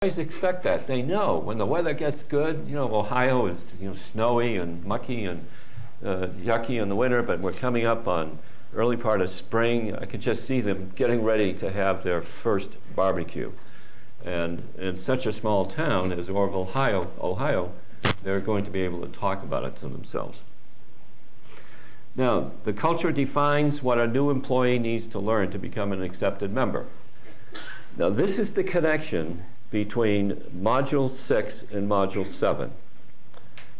always expect that. They know when the weather gets good, you know, Ohio is, you know, snowy and mucky and yucky in the winter, but we're coming up on early part of spring. I could just see them getting ready to have their first barbecue. And in such a small town as Orville, Ohio, they're going to be able to talk about it to themselves. Now, the culture defines what a new employee needs to learn to become an accepted member. Now, this is the connection between Module 6 and Module 7.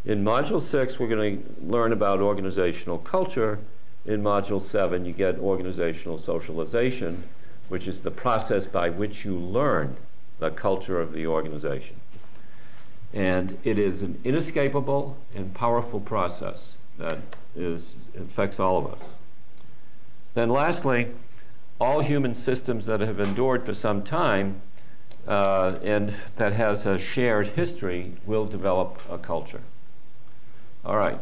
In Module 6, we're going to learn about organizational culture. In Module 7, you get organizational socialization, which is the process by which you learn the culture of the organization. And it is an inescapable and powerful process that affects all of us. Then lastly, all human systems that have endured for some time and that has a shared history will develop a culture. All right,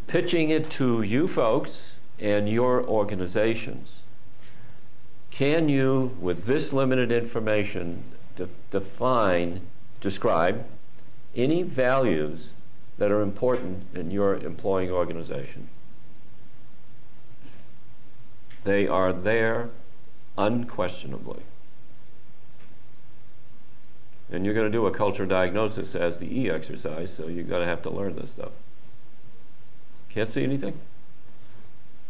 pitching it to you folks and your organizations. Can you, with this limited information, describe any values that are important in your employing organization? They are there unquestionably. And you're going to do a culture diagnosis as the E exercise, so you're going to have to learn this stuff. Can't see anything?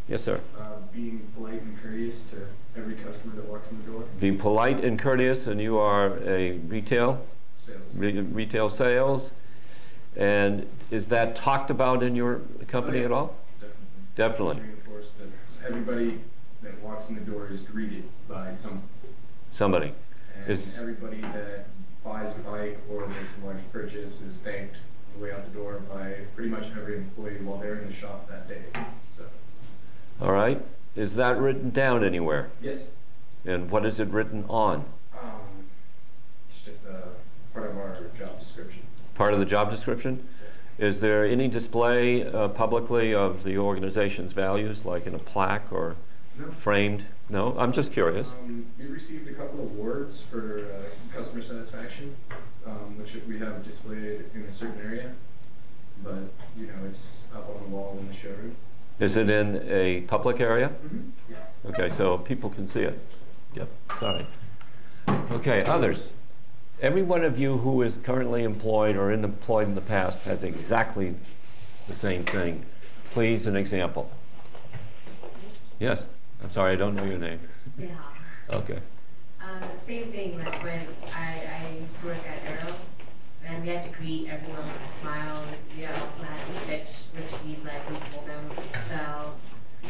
Yes, sir. Being polite and courteous to every customer that walks in the door. Being polite and courteous, and you are a retail sales. And is that talked about in your company at all? Definitely. Reinforce that everybody that walks in the door is greeted by somebody. And everybody that buys a bike or makes a large purchase is thanked on the way out the door by pretty much every employee while they're in the shop that day. So. All right. Is that written down anywhere? Yes. And what is it written on? It's just a part of our job description. Part of the job description? Yeah. Is there any display publicly of the organization's values, like in a plaque or framed? No? I'm just curious. We received a couple of awards for customer satisfaction, which we have displayed in a certain area, but you know, it's up on the wall in the showroom. Is it in a public area? Mm-hmm. Yeah. Okay, so people can see it. Yep, sorry. Okay, others. Every one of you who is currently employed or employed in the past has exactly the same thing. Please, an example. Yes? I'm sorry, I don't know your name. Yeah. Okay. Same thing, like when I used to work at Arrow, and we had to greet everyone with a smile, you know, had to pitch, which means like we told them to sell,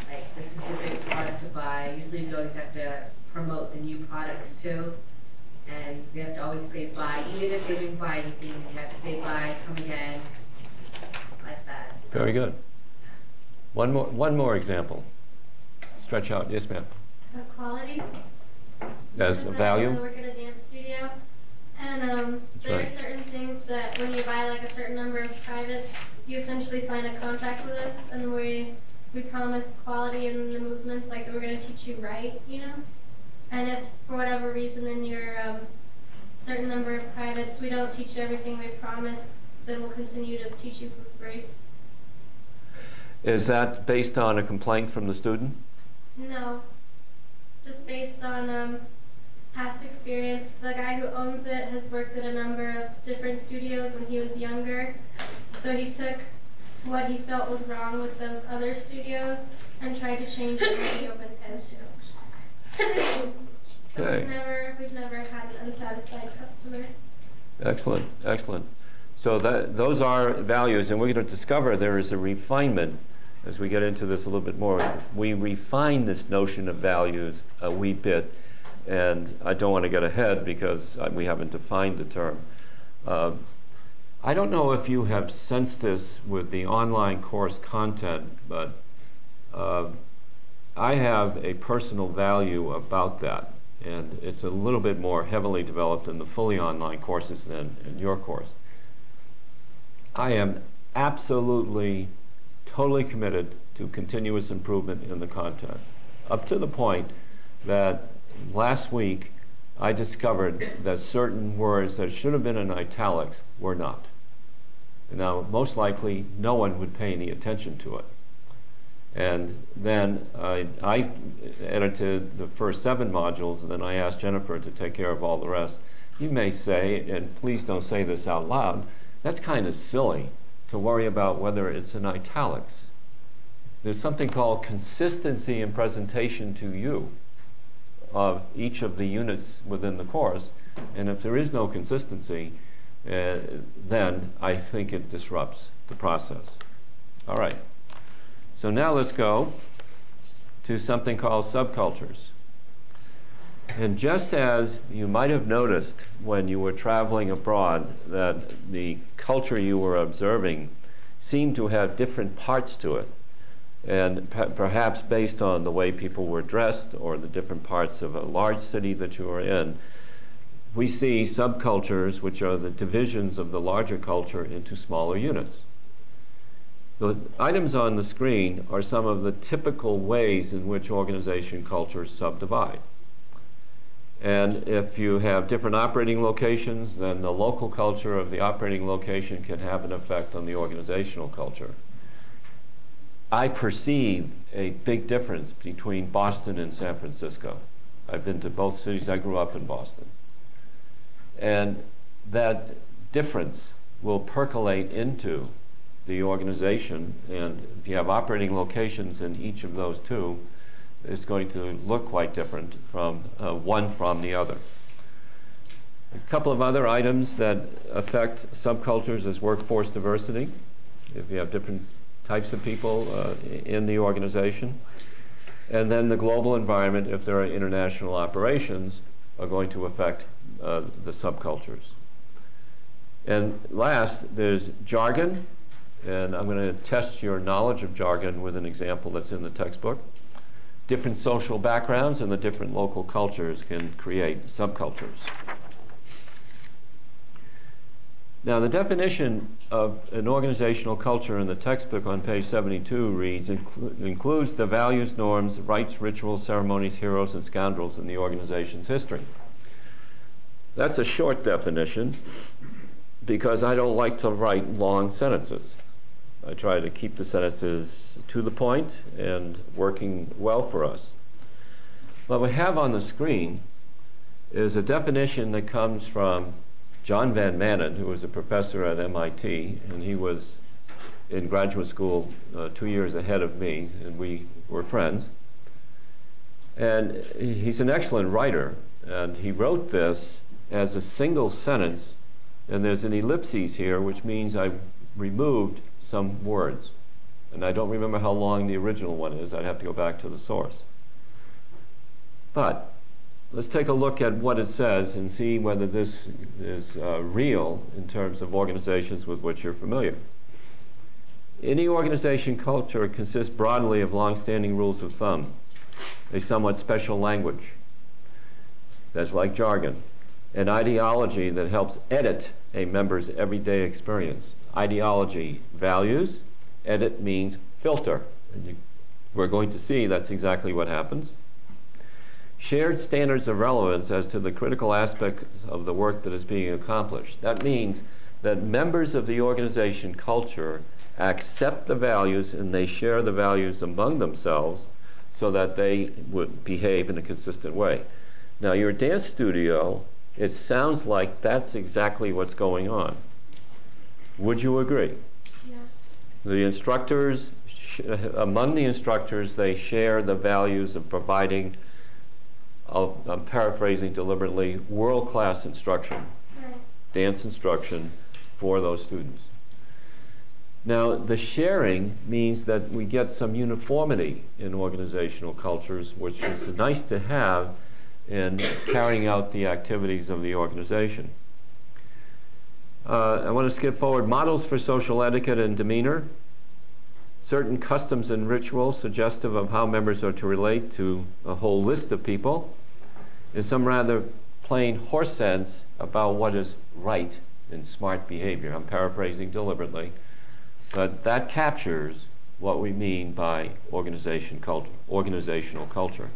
like this is a good product to buy. Usually we always have to promote the new products too, and we have to always say bye, even if they didn't buy anything, we have to say bye, come again, like that. Very good. One more example. Stretch out. Yes, ma'am. Quality. As a value? I work at a dance studio, and there are certain things that when you buy like a certain number of privates, you essentially sign a contract with us, and we promise quality in the movements, like that we're going to teach you right, you know? And if for whatever reason in your certain number of privates we don't teach you everything we promised, then we'll continue to teach you for free. Is that based on a complaint from the student? No, just based on past experience. The guy who owns it has worked at a number of different studios when he was younger, so he took what he felt was wrong with those other studios and tried to change it when he opened his. So Okay. we've never had an unsatisfied customer. Excellent, excellent. So those are values, and we're going to discover there is a refinement as we get into this a little bit more. We refine this notion of values a wee bit, and I don't want to get ahead because we haven't defined the term. I don't know if you have sensed this with the online course content, but I have a personal value about that, and it's a little bit more heavily developed in the fully online courses than in your course. I am absolutely, totally committed to continuous improvement in the content, up to the point that last week I discovered that certain words that should have been in italics were not. Now, most likely, no one would pay any attention to it. And then I edited the first 7 modules, and then I asked Jennifer to take care of all the rest. You may say, and please don't say this out loud, that's kind of silly to worry about whether it's in italics. There's something called consistency in presentation to you of each of the units within the course, and if there is no consistency, then I think it disrupts the process. All right. So now let's go to something called subcultures. And just as you might have noticed when you were traveling abroad that the culture you were observing seemed to have different parts to it, and perhaps based on the way people were dressed or the different parts of a large city that you were in, we see subcultures, which are the divisions of the larger culture, into smaller units. The items on the screen are some of the typical ways in which organization cultures subdivide. And if you have different operating locations, then the local culture of the operating location can have an effect on the organizational culture. I perceive a big difference between Boston and San Francisco. I've been to both cities. I grew up in Boston. And that difference will percolate into the organization, and if you have operating locations in each of those two, it's going to look quite different from one from the other. A couple of other items that affect subcultures is workforce diversity. If you have different types of people in the organization. And then the global environment, if there are international operations, are going to affect the subcultures. And last, there's jargon. And I'm going to test your knowledge of jargon with an example that's in the textbook. Different social backgrounds and the different local cultures can create subcultures. Now, the definition of an organizational culture in the textbook on page 72 reads, includes the values, norms, rites, rituals, ceremonies, heroes, and scoundrels in the organization's history. That's a short definition because I don't like to write long sentences. I try to keep the sentences to the point and working well for us. What we have on the screen is a definition that comes from John Van Manen, who was a professor at MIT, and he was in graduate school 2 years ahead of me, and we were friends. And he's an excellent writer, and he wrote this as a single sentence, and there's an ellipses here, which means I've removed some words. And I don't remember how long the original one is. I'd have to go back to the source. But let's take a look at what it says and see whether this is real in terms of organizations with which you're familiar. Any organization culture consists broadly of long-standing rules of thumb, a somewhat special language that's like jargon, an ideology that helps edit a member's everyday experience. Ideology, values, edit means filter. And we're going to see that's exactly what happens. Shared standards of relevance as to the critical aspects of the work that is being accomplished. That means that members of the organization culture accept the values and they share the values among themselves so that they would behave in a consistent way. Now, your dance studio, it sounds like that's exactly what's going on. Would you agree? Yeah. The instructors, among the instructors, they share the values of providing, I'm paraphrasing deliberately, world-class instruction, Right. dance instruction for those students. Now, the sharing means that we get some uniformity in organizational cultures, which is nice to have in carrying out the activities of the organization. I want to skip forward. Models for social etiquette and demeanor. Certain customs and rituals suggestive of how members are to relate to a whole list of people. And some rather plain horse sense about what is right and smart behavior. I'm paraphrasing deliberately. But that captures what we mean by organizational culture.